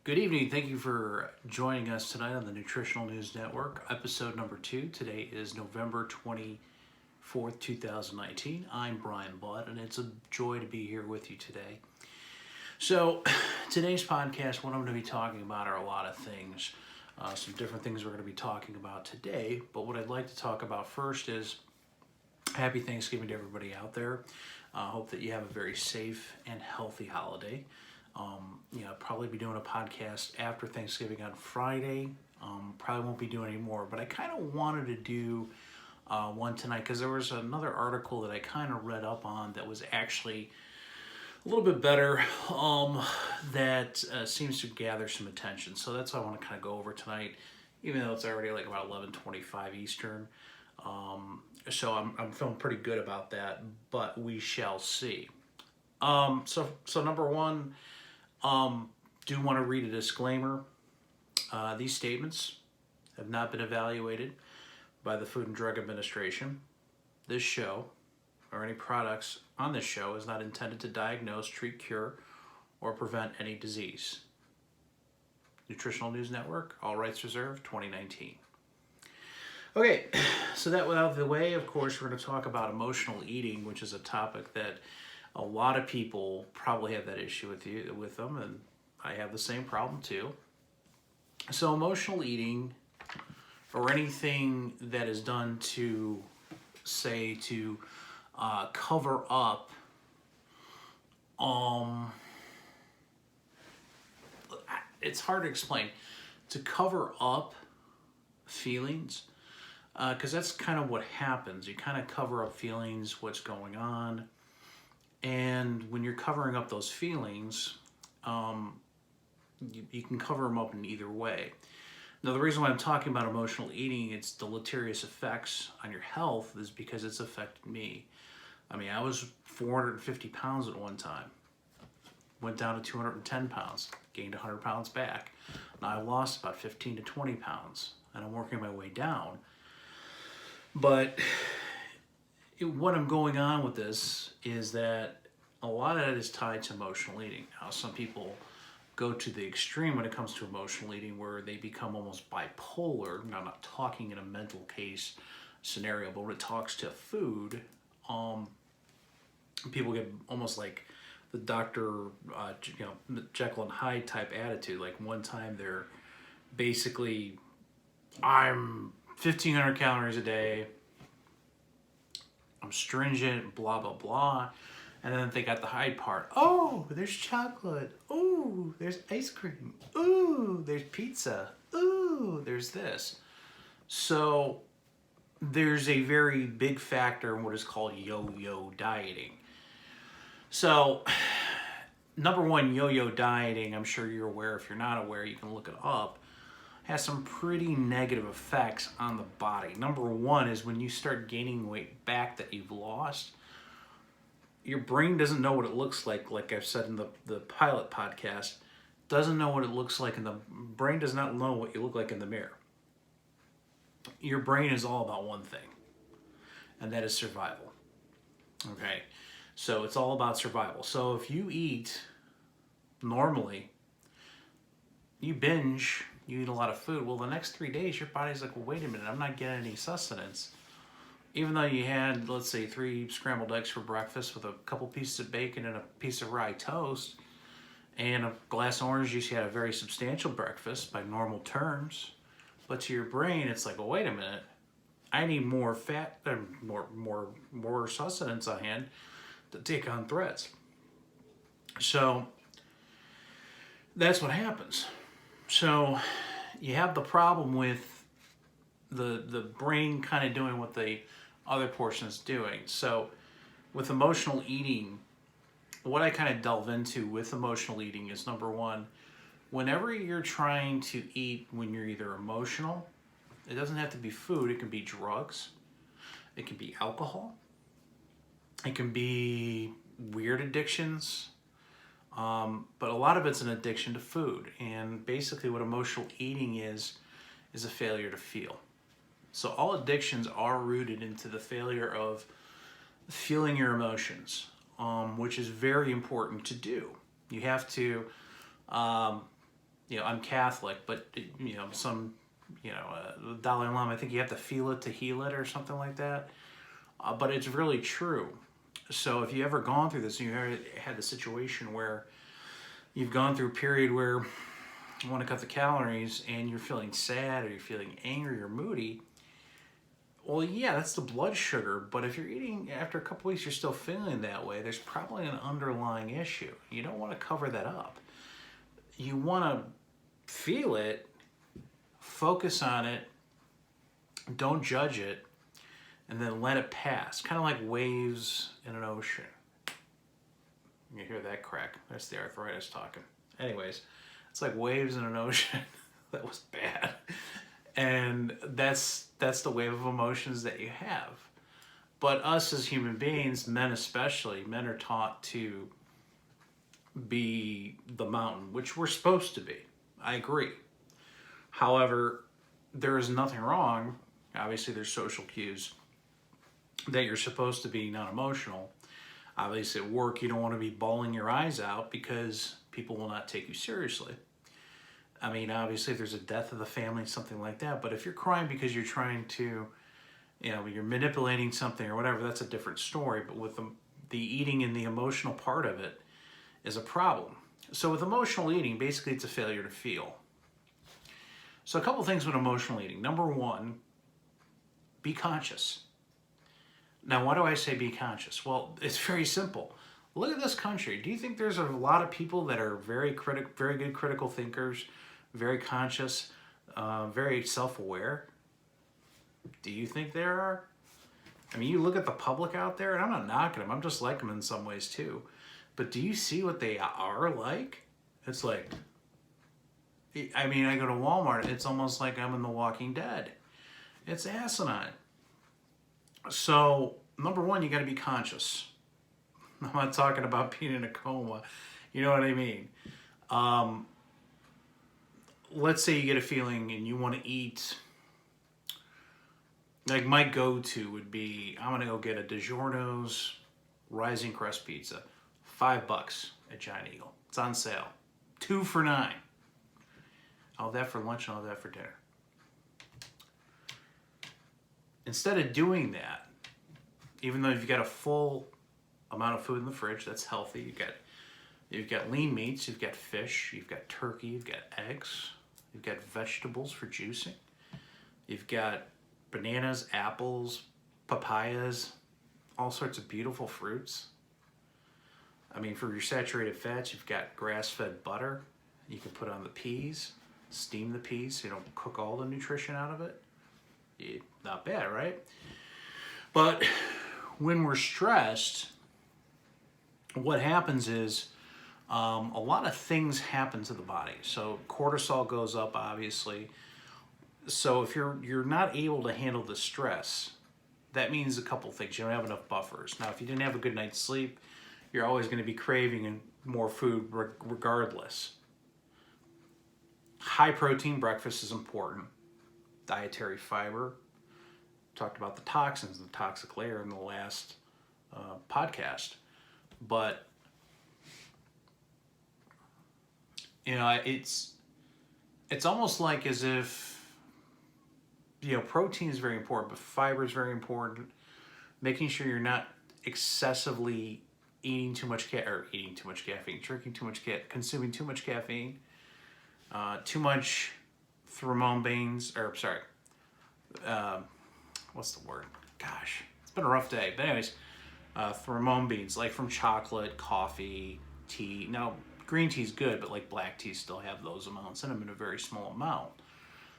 Good evening. Thank you for joining us tonight on the Nutritional News Network, episode number 2. Today is November 24th, 2019. I'm Brian Budd, and it's a joy to be here with you today. So, today's podcast, what I'm going to be talking about are a lot of things. Some different things we're going to be talking about today, but what I'd like to talk about first is happy Thanksgiving to everybody out there. Hope that you have a very safe and healthy holiday. I'll probably be doing a podcast after Thanksgiving on Friday. Probably won't be doing any more, but I kind of wanted to do one tonight because there was another article that I kind of read up on that was actually a little bit better that seems to gather some attention. So that's what I want to kind of go over tonight, even though it's already like about 11:25 Eastern. So I'm feeling pretty good about that, but we shall see. So number one, do want to read a disclaimer. These statements have not been evaluated by the Food and Drug Administration. This show, or any products on this show, is not intended to diagnose, treat, cure, or prevent any disease. Nutritional News Network, all rights reserved, 2019. Okay, so that out of the way, of course, we're going to talk about emotional eating, which is a topic that a lot of people probably have that issue with them, and I have the same problem too. So emotional eating, or anything that is done to, say, to cover up, it's hard to explain, to cover up feelings, because that's kind of what happens. You kind of cover up feelings, what's going on. And when you're covering up those feelings, you can cover them up in either way. Now, the reason why I'm talking about emotional eating, its deleterious effects on your health, is because it's affected me. I mean, I was 450 pounds at one time. Went down to 210 pounds, gained 100 pounds back. Now I've lost about 15 to 20 pounds, and I'm working my way down. But what I'm going on with this is that a lot of that is tied to emotional eating. Now, some people go to the extreme when it comes to emotional eating, where they become almost bipolar. Now, I'm not talking in a mental case scenario, but when it talks to food, people get almost like the Dr. Jekyll and Hyde type attitude. Like one time they're basically, I'm 1,500 calories a day, I'm stringent, blah, blah, blah. And then they got the Hyde part. Oh, there's chocolate. Ooh, there's ice cream. Ooh, there's pizza. Ooh, there's this. So there's a very big factor in what is called yo-yo dieting. So number one, yo-yo dieting, I'm sure you're aware. If you're not aware, you can look it up, has some pretty negative effects on the body. Number one is when you start gaining weight back that you've lost, your brain doesn't know what it looks like I've said in the pilot podcast, doesn't know what it looks like, and the brain does not know what you look like in the mirror. Your brain is all about one thing, and that is survival. Okay, so it's all about survival. So if you eat normally, you binge, you eat a lot of food, well, the next 3 days, your body's like, well, wait a minute, I'm not getting any sustenance. Even though you had, let's say, 3 scrambled eggs for breakfast with a couple pieces of bacon and a piece of rye toast and a glass of orange juice, you had a very substantial breakfast by normal terms. But to your brain, it's like, well, wait a minute, I need more fat, more sustenance on hand to take on threats. So that's what happens. So you have the problem with the brain kind of doing what the other portion is doing. So with emotional eating, what I kind of delve into with emotional eating is, number one, whenever you're trying to eat when you're either emotional, it doesn't have to be food, it can be drugs, it can be alcohol, it can be weird addictions, but a lot of it's an addiction to food. And basically what emotional eating is a failure to feel. So all addictions are rooted into the failure of feeling your emotions, which is very important to do. You have to I'm Catholic, but some, Dalai Lama, I think you have to feel it to heal it or something like that. But it's really true. So if you ever gone through this, and you ever had the situation where you've gone through a period where you want to cut the calories and you're feeling sad or you're feeling angry or moody, well, yeah, that's the blood sugar. But if you're eating after a couple weeks, you're still feeling that way, there's probably an underlying issue. You don't want to cover that up. You want to feel it, focus on it, don't judge it, and then let it pass. Kind of like waves in an ocean. You hear that crack? That's the arthritis talking. Anyways, it's like waves in an ocean. That was bad. And that's the wave of emotions that you have. But us as human beings, men especially, men are taught to be the mountain, which we're supposed to be. I agree. However, there is nothing wrong. Obviously, there's social cues that you're supposed to be non-emotional. Obviously, at work, you don't want to be bawling your eyes out because people will not take you seriously. I mean, obviously, if there's a death of the family, something like that. But if you're crying because you're trying to, you're manipulating something or whatever, that's a different story. But with the eating and the emotional part of it is a problem. So with emotional eating, basically, it's a failure to feel. So a couple things with emotional eating. Number one, be conscious. Now, why do I say be conscious? Well, it's very simple. Look at this country. Do you think there's a lot of people that are very good critical thinkers, very conscious, very self-aware? Do you think there are? I mean, you look at the public out there, and I'm not knocking them. I'm just like them in some ways too. But do you see what they are like? It's like, I mean, I go to Walmart. It's almost like I'm in The Walking Dead. It's asinine. So, number one, you got to be conscious. I'm not talking about being in a coma. You know what I mean? Let's say you get a feeling and you want to eat. Like my go-to would be, I'm going to go get a DiGiorno's Rising Crust Pizza. $5 at Giant Eagle. It's on sale. 2 for $9. I'll have that for lunch and I'll have that for dinner. Instead of doing that, even though you've got a full amount of food in the fridge that's healthy, you've got lean meats, you've got fish, you've got turkey, you've got eggs, you've got vegetables for juicing, you've got bananas, apples, papayas, all sorts of beautiful fruits. I mean, for your saturated fats, you've got grass-fed butter. You can put on the peas, steam the peas so you don't cook all the nutrition out of it. Not bad, right? But when we're stressed, what happens is a lot of things happen to the body. So cortisol goes up, obviously. So if you're not able to handle the stress, that means a couple things. You don't have enough buffers. Now, if you didn't have a good night's sleep, you're always going to be craving more food regardless. High protein breakfast is important. Dietary fiber. Talked about the toxins, the toxic layer in the last podcast. But, it's almost like as if, protein is very important, but fiber is very important. Making sure you're not excessively eating too much caffeine, drinking too much consuming too much caffeine, too much thermone beans, what's the word? Gosh, it's been a rough day. But anyways, thermone beans, like from chocolate, coffee, tea. Now, green tea is good, but like black tea still have those amounts in them in a very small amount.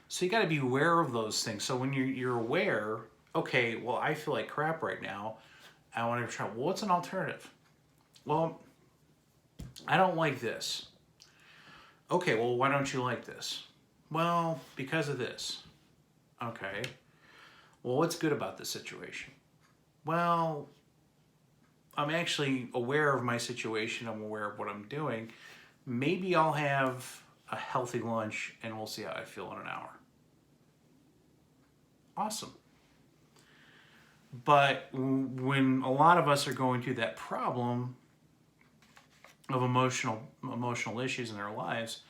So you got to be aware of those things. So when you're aware, okay, well, I feel like crap right now. I want to try, well, what's an alternative? Well, I don't like this. Okay, well, why don't you like this? Well, because of this. Okay. Well, what's good about this situation? Well, I'm actually aware of my situation. I'm aware of what I'm doing. Maybe I'll have a healthy lunch and we'll see how I feel in an hour. Awesome. But when a lot of us are going through that problem of emotional issues in our lives,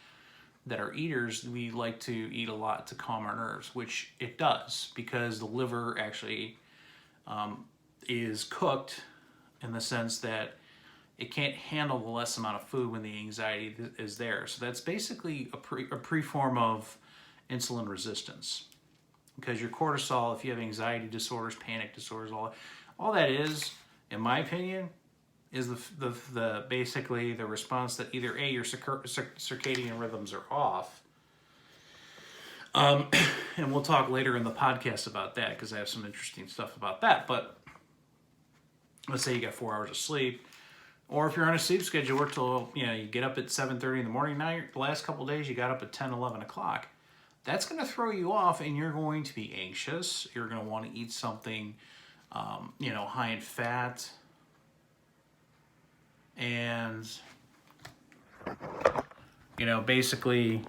that are eaters, we like to eat a lot to calm our nerves, which it does, because the liver actually is cooked in the sense that it can't handle the less amount of food when the anxiety is there. So that's basically a pre-form of insulin resistance, because your cortisol, if you have anxiety disorders, panic disorders, all that is, in my opinion, is the basically the response that either A, your circadian rhythms are off, and we'll talk later in the podcast about that, because I have some interesting stuff about that. But let's say you got 4 hours of sleep, or if you're on a sleep schedule, work till, you get up at 7:30 in the morning. Now, the last couple of days, you got up at 10, 11 o'clock. That's going to throw you off, and you're going to be anxious. You're going to want to eat something, high in fat, and, basically